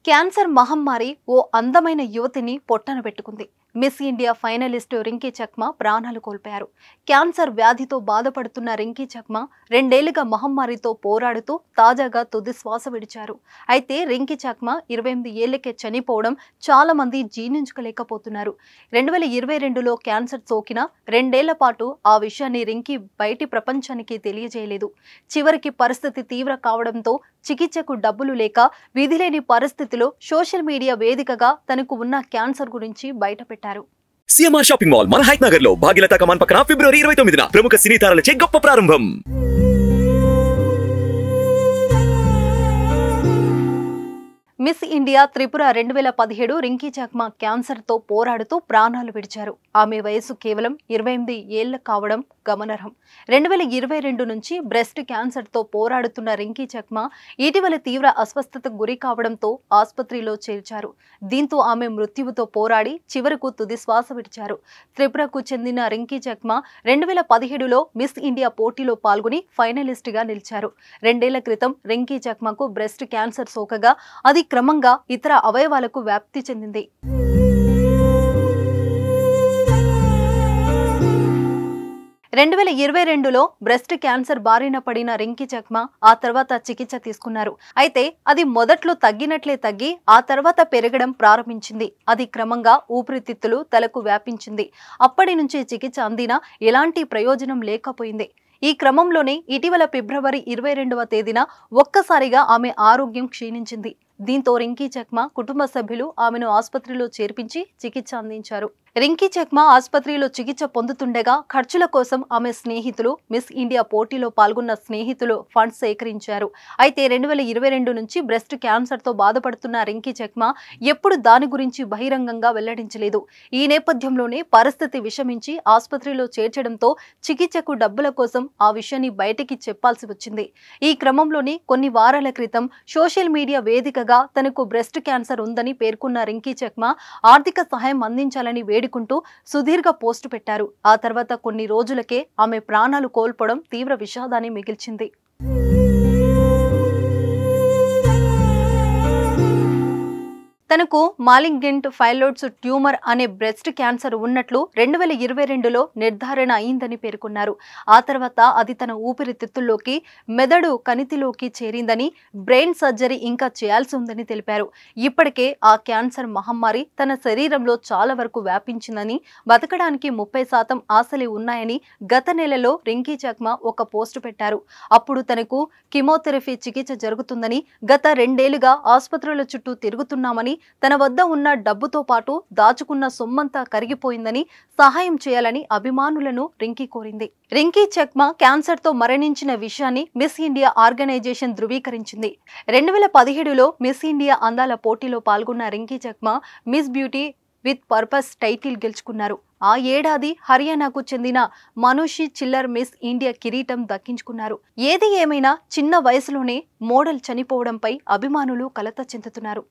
Cancer మహమ్మారి ఓ అందమైన యువతిని పొట్టన పెట్టుకుంది. Miss India finalist Rinki Chakma ప్రాణాలు కోల్పోయారు. క్యాన్సర్ వ్యాధితో బాధపడుతున్న రింకీ చక్మా 2 ఏళ్లుగా మహమ్మారితో పోరాడుతూ తాజాగా తుది శ్వాస విడిచారు. అయితే రింకీ చక్మా 28 ఏళ్లకే చనిపోవడం చాలా మంది జీర్ణించుకోలేకపోతున్నారు. 2022లో క్యాన్సర్ సోకిన 2 ఏళ్ల పాటు ఆ విషయాన్ని రింకీ బయటి ప్రపంచానికి తెలియజేయలేదు. చివరికి పరిస్థితి తీవ్ర కావడంతో చికిత్సకు డబ్బులు లేక విధిలేని పరిస్థితిలో సోషల్ మీడియా వేదికగా తనకు ఉన్న క్యాన్సర్ గురించి బయటపెట్టారు. సిఎంఆర్ షాపింగ్ మాల్ మన హైట్ నగర్ లో భాగ్యలతా కమాన్ పక్కన ఫిబ్రవరి 29న ప్రముఖ సినీ తారలచే గొప్ప ప్రారంభం. Miss India Tripura 2017 Rinki Chakma cancer తో పోరాడుతూ ప్రాణాలు విడిచారు. ఆమె వయసు కేవలం 28 ఏళ్లు కావడం గమనార్హం. 2022 నుంచి బ్రెస్ట్ క్యాన్సర్ తో పోరాడుతున్న రింకీ చక్మా ఇటీవల తీవ్ర అస్వస్థతకు గురి కావడంతో ఆసుపత్రిలో చేర్చారు. దీంతో ఆమె మృత్యువుతో పోరాడి చివరకు తుది శ్వాస విడిచారు. త్రిపురకు చెందిన రింకీ చక్మా 2017లో మిస్ ఇండియా పోటీలో పాల్గొని ఫైనలిస్ట్ గా నిలిచారు. 2 ఏళ్ల క్రితం రింకీ చక్మాకు బ్రెస్ట్ క్యాన్సర్ సోకగా అది క్రమంగా ఇతర అవయవాలకు వ్యాప్తి చెందింది. 2022లో బ్రెస్ట్ క్యాన్సర్ బారిన పడిన రింకీ చక్మా ఆ తర్వాత చికిత్స తీసుకున్నారు. అయితే అది మొదట్లో తగ్గినట్లే తగ్గి ఆ తర్వాత పెరగడం ప్రారంభించింది. అది క్రమంగా ఊపిరితిత్తులు తలకు వ్యాపించింది. అప్పటి నుంచి చికిత్స అందినా ఎలాంటి ప్రయోజనం లేకపోయింది. ఈ క్రమంలోనే ఇటీవల ఫిబ్రవరి 22వ తేదీన ఒక్కసారిగా ఆమె ఆరోగ్యం క్షీణించింది. దీంతో రింకీ చక్మా కుటుంబ సభ్యులు ఆమెను ఆసుపత్రిలో చేర్పించి చికిత్స అందించారు. రింకీ చక్మా ఆసుపత్రిలో చికిత్స పొందుతుండగా ఖర్చుల కోసం ఆమె స్నేహితులు, మిస్ ఇండియా పోటీలో పాల్గొన్న స్నేహితులు ఫండ్స్ సేకరించారు. అయితే 2022 నుంచి బ్రెస్ట్ క్యాన్సర్ తో బాధపడుతున్న రింకీ చక్మా ఎప్పుడు దాని గురించి బహిరంగంగా వెల్లడించలేదు. ఈ నేపథ్యంలోనే పరిస్థితి విషమించి ఆసుపత్రిలో చేర్చడంతో చికిత్సకు డబ్బుల కోసం ఆ విషయాన్ని బయటికి చెప్పాల్సి వచ్చింది. ఈ క్రమంలోనే కొన్ని వారాల క్రితం సోషల్ మీడియా వేదికగా తనకు బ్రెస్ట్ క్యాన్సర్ ఉందని పేర్కొన్న రింకీ చక్మా ఆర్థిక సహాయం అందించాలని వేడుకుంటూ సుదీర్ఘ పోస్టు పెట్టారు. ఆ తర్వాత కొన్ని రోజులకే ఆమె ప్రాణాలు కోల్పోవడం తీవ్ర విషాదాన్ని మిగిల్చింది. తనకు మాలిగ్నెంట్ ఫైలోయిడ్ ట్యూమర్ అనే బ్రెస్ట్ క్యాన్సర్ ఉన్నట్లు 2022లో నిర్ధారణ అయిందని పేర్కొన్నారు. ఆ తర్వాత అది తన ఊపిరితిత్తుల్లోకి, మెదడు కణితిలోకి చేరిందని, బ్రెయిన్ సర్జరీ ఇంకా చేయాల్సి ఉందని తెలిపారు. ఇప్పటికే ఆ క్యాన్సర్ మహమ్మారి తన శరీరంలో చాలా వరకు వ్యాపించిందని, బతకడానికి 30% ఆశలే ఉన్నాయని గత నెలలో రింకీ చక్మా ఒక పోస్టు పెట్టారు. అప్పుడు తనకు కీమోథెరపీ చికిత్స జరుగుతుందని, గత 2 ఏళ్లుగా ఆసుపత్రుల చుట్టూ తిరుగుతున్నామని, తన వద్ద ఉన్న డబ్బుతో పాటు దాచుకున్న సొమ్మంతా కరిగిపోయిందని, సహాయం చేయాలని అభిమానులను రింకీ కోరింది. రింకీ చక్మా క్యాన్సర్ తో మరణించిన విషయాన్ని మిస్ ఇండియా ఆర్గనైజేషన్ ధృవీకరించింది. 2017లో మిస్ ఇండియా అందాల పోటీలో పాల్గొన్న Rinky Chakma Miss beauty with purpose title గెలుచుకున్నారు. ఆ ఏడాది హర్యానాకు చెందిన మనూషి చిల్లర్ మిస్ ఇండియా కిరీటం దక్కించుకున్నారు. ఏది ఏమైనా చిన్న వయసులోనే మోడల్ చనిపోవడంపై అభిమానులు కలత చెందుతున్నారు.